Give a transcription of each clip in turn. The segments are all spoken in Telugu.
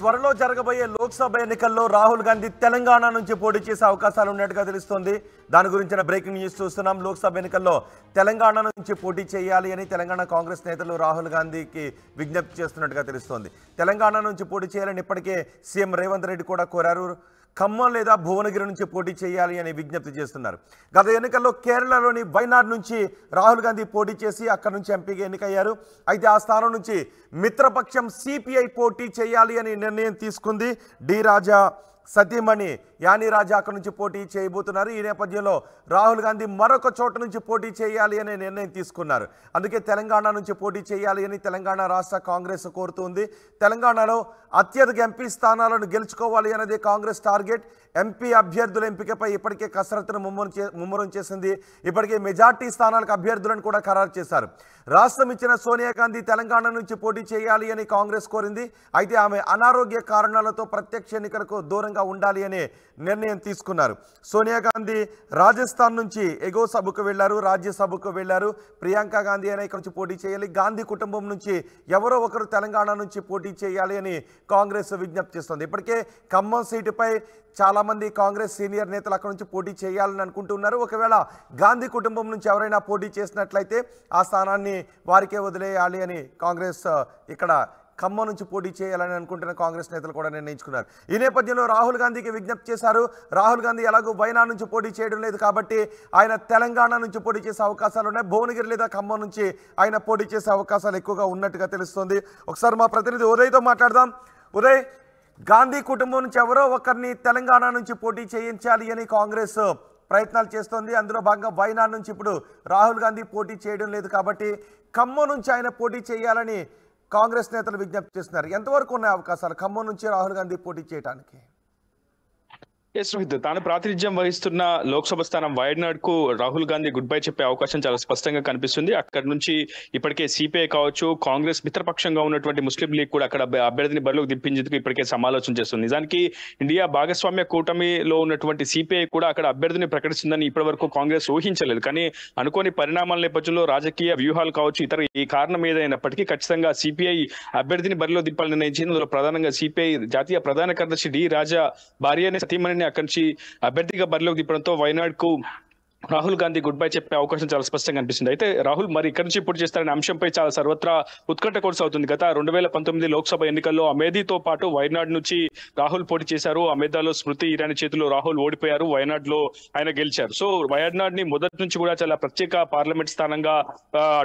త్వరలో జరగబోయే లోక్సభ ఎన్నికల్లో రాహుల్ గాంధీ తెలంగాణ నుంచి పోటీ చేసే అవకాశాలు ఉన్నట్టుగా తెలుస్తోంది. దాని గురించిన బ్రేకింగ్ న్యూస్ చూస్తున్నాం. లోక్సభ ఎన్నికల్లో తెలంగాణ నుంచి పోటీ చేయాలి అని తెలంగాణ కాంగ్రెస్ నేతలు రాహుల్ గాంధీకి విజ్ఞప్తి చేస్తున్నట్టుగా తెలుస్తోంది. తెలంగాణ నుంచి పోటీ చేయాలని ఇప్పటికే సీఎం రేవంత్ రెడ్డి కూడా కోరారు. ఖమ్మం లేదా భువనగిరి నుంచి పోటీ చేయాలి అని విజ్ఞప్తి చేస్తున్నారు. గత ఎన్నికల్లో కేరళలోని వైనాడ్ నుంచి రాహుల్ గాంధీ పోటీ చేసి అక్కడి నుంచి ఎంపీగా ఎన్నికయ్యారు. అయితే ఆ స్థానం నుంచి మిత్రపక్షం సిపిఐ పోటీ చేయాలి అని నిర్ణయం తీసుకుంది. డి రాజా సతీమణి యానీ రాజా అక్కడి నుంచి పోటీ చేయబోతున్నారు. ఈ నేపథ్యంలో రాహుల్ గాంధీ మరొక చోట నుంచి పోటీ చేయాలి అనే నిర్ణయం తీసుకున్నారు. అందుకే తెలంగాణ నుంచి పోటీ చేయాలి అని తెలంగాణ రాష్ట్ర కాంగ్రెస్ కోరుతుంది. తెలంగాణలో అత్యధిక ఎంపీ స్థానాలను గెలుచుకోవాలి అనేది కాంగ్రెస్ టార్గెట్. ఎంపీ అభ్యర్థుల ఎంపికపై ఇప్పటికే కసరత్తును ముమ్మరం చేసింది. ఇప్పటికే మెజార్టీ స్థానాలకు అభ్యర్థులను కూడా ఖరారు చేశారు. రాష్ట్రం ఇచ్చిన సోనియా గాంధీ తెలంగాణ నుంచి పోటీ చేయాలి అని కాంగ్రెస్ కోరింది. అయితే ఆమె అనారోగ్య కారణాలతో ప్రత్యక్ష ఎన్నికలకు దూరంగా ఉండాలి అనే నిర్ణయం తీసుకున్నారు. సోనియా గాంధీ రాజస్థాన్ నుంచి ఎగో సభకు వెళ్లారు, రాజ్యసభకు వెళ్లారు. ప్రియాంక గాంధీ అనే ఇక్కడ నుంచి పోటీ చేయాలి. గాంధీ కుటుంబం నుంచి ఎవరో ఒకరు తెలంగాణ నుంచి పోటీ చేయాలి అని కాంగ్రెస్ విజ్ఞప్తి చేస్తుంది. ఇప్పటికే ఖమ్మం సీటుపై చాలామంది కాంగ్రెస్ సీనియర్ నేతలు అక్కడ నుంచి పోటీ చేయాలని అనుకుంటున్నారు. ఒకవేళ గాంధీ కుటుంబం నుంచి ఎవరైనా పోటీ చేసినట్లయితే ఆ స్థానాన్ని వారికే వదిలేయాలి అని కాంగ్రెస్ ఇక్కడ ఖమ్మం నుంచి పోటీ చేయాలని అనుకుంటున్న కాంగ్రెస్ నేతలు కూడా నిర్ణయించుకున్నారు. ఈ నేపథ్యంలో రాహుల్ గాంధీకి విజ్ఞప్తి చేశారు. రాహుల్ గాంధీ ఎలాగో వైనాడ్ నుంచి పోటీ చేయడం లేదు కాబట్టి ఆయన తెలంగాణ నుంచి పోటీ చేసే అవకాశాలు ఉన్నాయి. భువనగిరి లేదా ఖమ్మం నుంచి ఆయన పోటీ చేసే అవకాశాలు ఎక్కువగా ఉన్నట్టుగా తెలుస్తుంది. ఒకసారి మా ప్రతినిధి ఉదయ్తో మాట్లాడదాం. ఉదయ్, గాంధీ కుటుంబం నుంచి ఎవరో ఒకరిని తెలంగాణ నుంచి పోటీ చేయించాలి అని కాంగ్రెస్ ప్రయత్నాలు చేస్తోంది. అందులో భాగంగా వైనాడ్ నుంచి ఇప్పుడు రాహుల్ గాంధీ పోటీ చేయడం లేదు కాబట్టి ఖమ్మం నుంచి ఆయన పోటీ చేయాలని కాంగ్రెస్ నేతలు విజ్ఞప్తి చేస్తున్నారు. ఎంతవరకు ఉన్నాయి అవకాశాలు ఖమ్మం నుంచి రాహుల్ గాంధీ పోటీ చేయడానికి? రోహిత్, తాను ప్రాతినిధ్యం వహిస్తున్న లోక్సభ స్థానం వయనాడ్ కు రాహుల్ గాంధీ గుడ్ బై చెప్పే అవకాశం చాలా స్పష్టంగా కనిపిస్తుంది. అక్కడి నుంచి ఇప్పటికే సిపిఐ కావచ్చు, కాంగ్రెస్ మిత్రపక్షంగా ఉన్నటువంటి ముస్లిం లీగ్ కూడా అక్కడ అభ్యర్థిని బరిలోకి దింపించేందుకు ఇప్పటికే సమాలోచన చేస్తుంది. నిజానికి ఇండియా భాగస్వామ్య కూటమిలో ఉన్నటువంటి సిపిఐ కూడా అక్కడ అభ్యర్థిని ప్రకటిస్తుందని ఇప్పటి వరకు కాంగ్రెస్ ఊహించలేదు. కానీ అనుకోని పరిణామాల నేపథ్యంలో రాజకీయ వ్యూహాలు కావచ్చు, ఇతర ఈ కారణం ఏదైనప్పటికీ ఖచ్చితంగా సిపిఐ అభ్యర్థిని బరిలో దింపాలని నిర్ణయించింది. అందులో ప్రధానంగా సిపిఐ జాతీయ ప్రధాన కార్యదర్శి డి రాజా భార్య అనే సతీమణిని అక్కడి నుంచి అభ్యర్థిగా బరిలోకి దింపడంతో వయనాడ్ కు రాహుల్ గాంధీ గుడ్ బై చెప్పే అవకాశం చాలా స్పష్టంగా అనిపిస్తుంది. అయితే రాహుల్ మరి ఇక్కడి నుంచి పోటీ చేస్తారనే అంశంపై చాలా సర్వత్రా ఉత్కంఠ కొనసాగుతుంది. గత 2019 లోక్సభ ఎన్నికల్లో అమేథీతో పాటు వయనాడ్ నుంచి రాహుల్ పోటీ చేశారు. అమేథాలో స్మృతి ఇరానీ చేతిలో రాహుల్ ఓడిపోయారు. వయనాడ్ లో ఆయన గెలిచారు. సో వయనాడ్ ని మొదటి నుంచి కూడా చాలా ప్రత్యేక పార్లమెంట్ స్థానంగా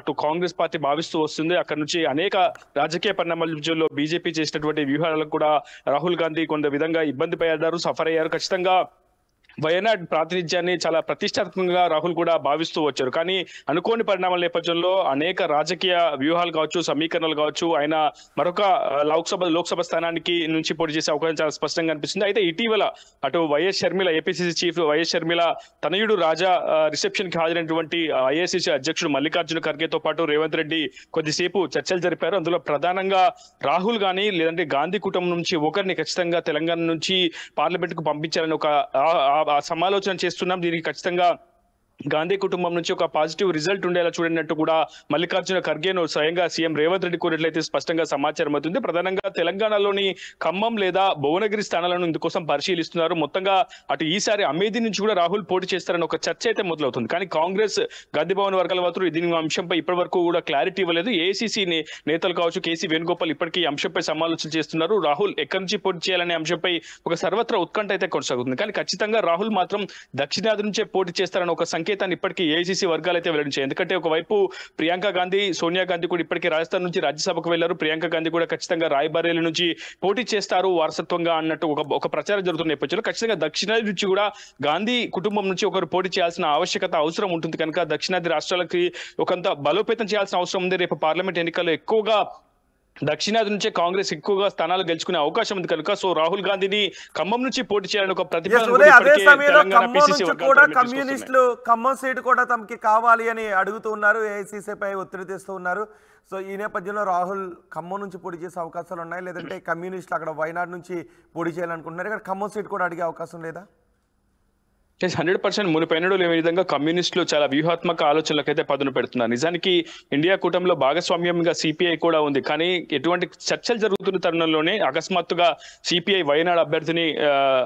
అటు కాంగ్రెస్ పార్టీ భావిస్తూ వస్తుంది. అక్కడ నుంచి అనేక రాజకీయ పరిణామాల బీజేపీ చేసినటువంటి వ్యూహాలకు కూడా రాహుల్ గాంధీ కొంత విధంగా ఇబ్బంది పడ్డారు, సఫర్ అయ్యారు. ఖచ్చితంగా వయనాడ్ ప్రాతినిధ్యాన్ని చాలా ప్రతిష్టాత్మకంగా రాహుల్ కూడా భావిస్తూ వచ్చారు. కానీ అనుకోని పరిణామాల నేపథ్యంలో అనేక రాజకీయ వ్యూహాలు కావచ్చు, సమీకరణలు కావచ్చు, ఆయన మరొక లోక్సభ స్థానానికి నుంచి పోటీ చేసే అవకాశం చాలా స్పష్టంగా అనిపిస్తుంది. అయితే ఇటీవల అటు YS Sharmila, APCC chief YS Sharmila తనయుడు రాజా రిసెప్షన్ కి హాజరైనటువంటి ఐఏసీసీ అధ్యక్షుడు మల్లికార్జున ఖర్గేతో పాటు రేవంత్ రెడ్డి కొద్దిసేపు చర్చలు జరిపారు. అందులో ప్రధానంగా రాహుల్ గానీ లేదంటే గాంధీ కుటుంబం నుంచి ఒకరిని ఖచ్చితంగా తెలంగాణ నుంచి పార్లమెంట్ కు పంపించాలని ఒక సమాలోచన చేస్తున్నాం. దీనికి ఖచ్చితంగా గాంధీ కుటుంబం నుంచి ఒక పాజిటివ్ రిజల్ట్ ఉండేలా చూడనట్టు కూడా మల్లికార్జున ఖర్గేను స్వయంగా సీఎం రేవంత్ రెడ్డి కోరినట్లయితే స్పష్టంగా సమాచారం అవుతుంది. ప్రధానంగా తెలంగాణలోని ఖమ్మం లేదా భువనగిరి స్థానాలను ఇందుకోసం పరిశీలిస్తున్నారు. మొత్తంగా అటు ఈసారి అమేథీ నుంచి కూడా రాహుల్ పోటీ చేస్తారని ఒక చర్చ అయితే మొదలవుతుంది. కానీ కాంగ్రెస్ గాంధీ భవన్ వర్గాల మాత్రం దీని అంశంపై ఇప్పటి వరకు కూడా క్లారిటీ ఇవ్వలేదు. ఏఐసీసీ నేతలు కావచ్చు, కేసీ వేణుగోపాల్ ఇప్పటికీ ఈ అంశంపై సమాలోచన చేస్తున్నారు. రాహుల్ ఎక్కడి నుంచి పోటీ చేయాలనే అంశంపై ఒక సర్వత్రా ఉత్కంఠ అయితే కొనసాగుతుంది. కానీ ఖచ్చితంగా రాహుల్ మాత్రం దక్షిణాది నుంచే పోటీ చేస్తారని ఒక సంకేతాన్ని ఇప్పటికీ ఏఐసీసీ వర్గాలు అయితే వెల్లడించాయి. ఎందుకంటే ఒకవైపు ప్రియాంక గాంధీ, సోనియా గాంధీ కూడా ఇప్పటికీ రాజస్థాన్ నుంచి రాజ్యసభకు వెళ్లారు. ప్రియాంక గాంధీ కూడా ఖచ్చితంగా రాయ్బరేలీ నుంచి పోటీ చేస్తారు వారసత్వంగా అన్నట్టు ఒక ప్రచారం జరుగుతున్న నేపథ్యంలో ఖచ్చితంగా దక్షిణాది నుంచి కూడా గాంధీ కుటుంబం నుంచి ఒకరు పోటీ చేయాల్సిన అవసరం ఉంటుంది. కనుక దక్షిణాది రాష్ట్రాలకి ఒకంత బలోపేతం చేయాల్సిన అవసరం ఉంది. రేపు పార్లమెంట్ ఎన్నికల్లో ఎక్కువగా దక్షిణాది నుంచే కాంగ్రెస్ ఎక్కువగా స్థానాలు గెలుచుకునే అవకాశం ఉంది కనుక సో రాహుల్ గాంధీని ఖమ్మం నుంచి పోటీ చేయాలని ఒక కమ్యూనిస్టులు ఖమ్మం సీటు కూడా తమకి కావాలి అని అడుగుతూ ఉన్నారు, ఏఐసీసీపై ఒత్తిడి తెస్తూ ఉన్నారు. సో ఈ నేపథ్యంలో రాహుల్ ఖమ్మం నుంచి పోటీ చేసే అవకాశాలు ఉన్నాయి, లేదంటే కమ్యూనిస్టులు అక్కడ వయనాడ్ నుంచి పోటీ చేయాలనుకుంటున్నారు. ఇక్కడ ఖమ్మం సీటు కూడా అడిగే అవకాశం లేదా? 100% మునుపెన్నడూ లేని విధంగా కమ్యూనిస్టులు చాలా వ్యూహాత్మక ఆలోచనలకైతే పదును పెడుతున్నారు. నిజానికి ఇండియా కూటమిలో భాగస్వామ్యంగా సిపిఐ కూడా ఉంది. కానీ ఎటువంటి చర్చలు జరుగుతున్న తరుణంలోనే అకస్మాత్తుగా సిపిఐ వయనాడ్ అభ్యర్థిని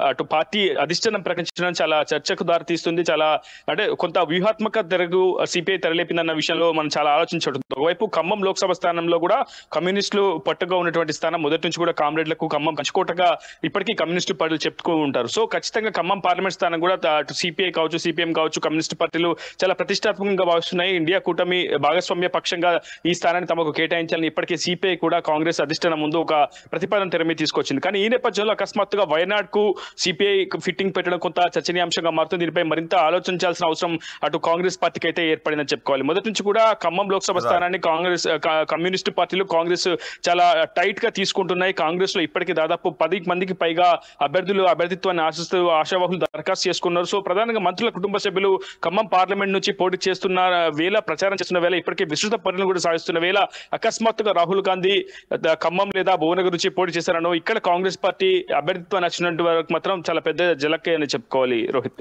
అటు పార్టీ అధిష్టానం ప్రకటించడం చాలా చర్చకు దారితీస్తుంది. చాలా అంటే కొంత వ్యూహాత్మక తెరగు సిపిఐ తెరలేపిందన్న విషయంలో మనం చాలా ఆలోచించవచ్చు. ఒకవైపు ఖమ్మం లోక్సభ స్థానంలో కూడా కమ్యూనిస్టులు పట్టుగా ఉన్నటువంటి స్థానం మొదటి నుంచి కూడా కామ్రేడ్లకు ఖమ్మం కంచుకోటగా ఇప్పటికీ కమ్యూనిస్టు పార్టీలు చెప్పుతూ ఉంటారు. సో ఖచ్చితంగా ఖమ్మం పార్లమెంట్ స్థానం కూడా అటు సిపిఐ కావచ్చు, సిపిఎం కావచ్చు, కమ్యూనిస్ట్ పార్టీలు చాలా ప్రతిష్టాత్మకంగా భావిస్తున్నాయి. ఇండియా కూటమి భాగస్వామ్య పక్షంగా ఈ స్థానాన్ని తమకు కేటాయించాలని ఇప్పటికే సిపిఐ కూడా కాంగ్రెస్ అధిష్టానం ముందు ఒక ప్రతిపాదన తెర మీద తీసుకొచ్చింది. కానీ ఈ నేపథ్యంలో అకస్మాత్తుగా వయనాడ్ కు సిపిఐ ఫిట్టింగ్ పెట్టడం కొంత చర్చనీయాంశంగా మారుతుంది. దీనిపై మరింత ఆలోచించాల్సిన అవసరం అటు కాంగ్రెస్ పార్టీకి అయితే ఏర్పడిందని చెప్పుకోవాలి. మొదటి నుంచి కూడా ఖమ్మం లోక్సభ స్థానాన్ని కాంగ్రెస్ కమ్యూనిస్టు పార్టీలు కాంగ్రెస్ చాలా టైట్ గా తీసుకుంటున్నాయి. కాంగ్రెస్ లో ఇప్పటికీ దాదాపు 10 మందికి పైగా అభ్యర్థిత్వాన్ని ఆశిస్తూ ఆశావాహులు దరఖాస్తు చేసుకున్నారు. సో ప్రధానంగా మంత్రుల కుటుంబ సభ్యులు ఖమ్మం పార్లమెంట్ నుంచి పోటీ చేస్తున్న వేళ, ప్రచారం చేస్తున్న వేళ, ఇప్పటికే విస్తృత పర్యటన కూడా సాగిస్తున్న వేళ అకస్మాత్తుగా రాహుల్ గాంధీ ఖమ్మం లేదా భువనగిరి నుంచి పోటీ చేశారనో ఇక్కడ కాంగ్రెస్ పార్టీ అభ్యర్థిత్వాన్ని నచ్చినట్టు వరకు మాత్రం చాలా పెద్ద జలకే అని చెప్పుకోవాలి. రోహిత్.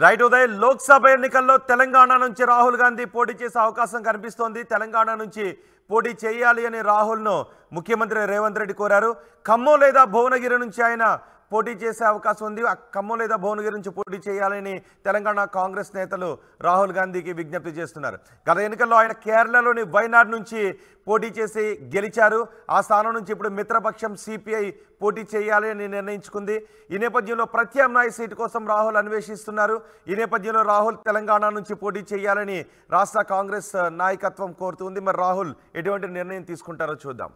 రైట్ ఉదయ్, లోక్సభ ఎన్నికల్లో తెలంగాణ నుంచి రాహుల్ గాంధీ పోటీ చేసే అవకాశం కనిపిస్తోంది. తెలంగాణ నుంచి పోటీ చేయాలి అని రాహుల్ను ముఖ్యమంత్రి రేవంత్ రెడ్డి కోరారు. ఖమ్మం లేదా భువనగిరి నుంచి ఆయన పోటీ చేసే అవకాశం ఉంది. ఖమ్మం లేదా భువనగిరి నుంచి పోటీ చేయాలని తెలంగాణ కాంగ్రెస్ నేతలు రాహుల్ గాంధీకి విజ్ఞప్తి చేస్తున్నారు. గత ఎన్నికల్లో ఆయన కేరళలోని వయనాడ్ నుంచి పోటీ చేసి గెలిచారు. ఆ స్థానం నుంచి ఇప్పుడు మిత్రపక్షం సిపిఐ పోటీ చేయాలి అని నిర్ణయించుకుంది. ఈ నేపథ్యంలో ప్రత్యామ్నాయ సీటు కోసం రాహుల్ అన్వేషిస్తున్నారు. ఈ నేపథ్యంలో రాహుల్ తెలంగాణ నుంచి పోటీ చేయాలని రాష్ట్ర కాంగ్రెస్ నాయకత్వం కోరుతుంది. మరి రాహుల్ ఎటువంటి నిర్ణయం తీసుకుంటారో చూద్దాం.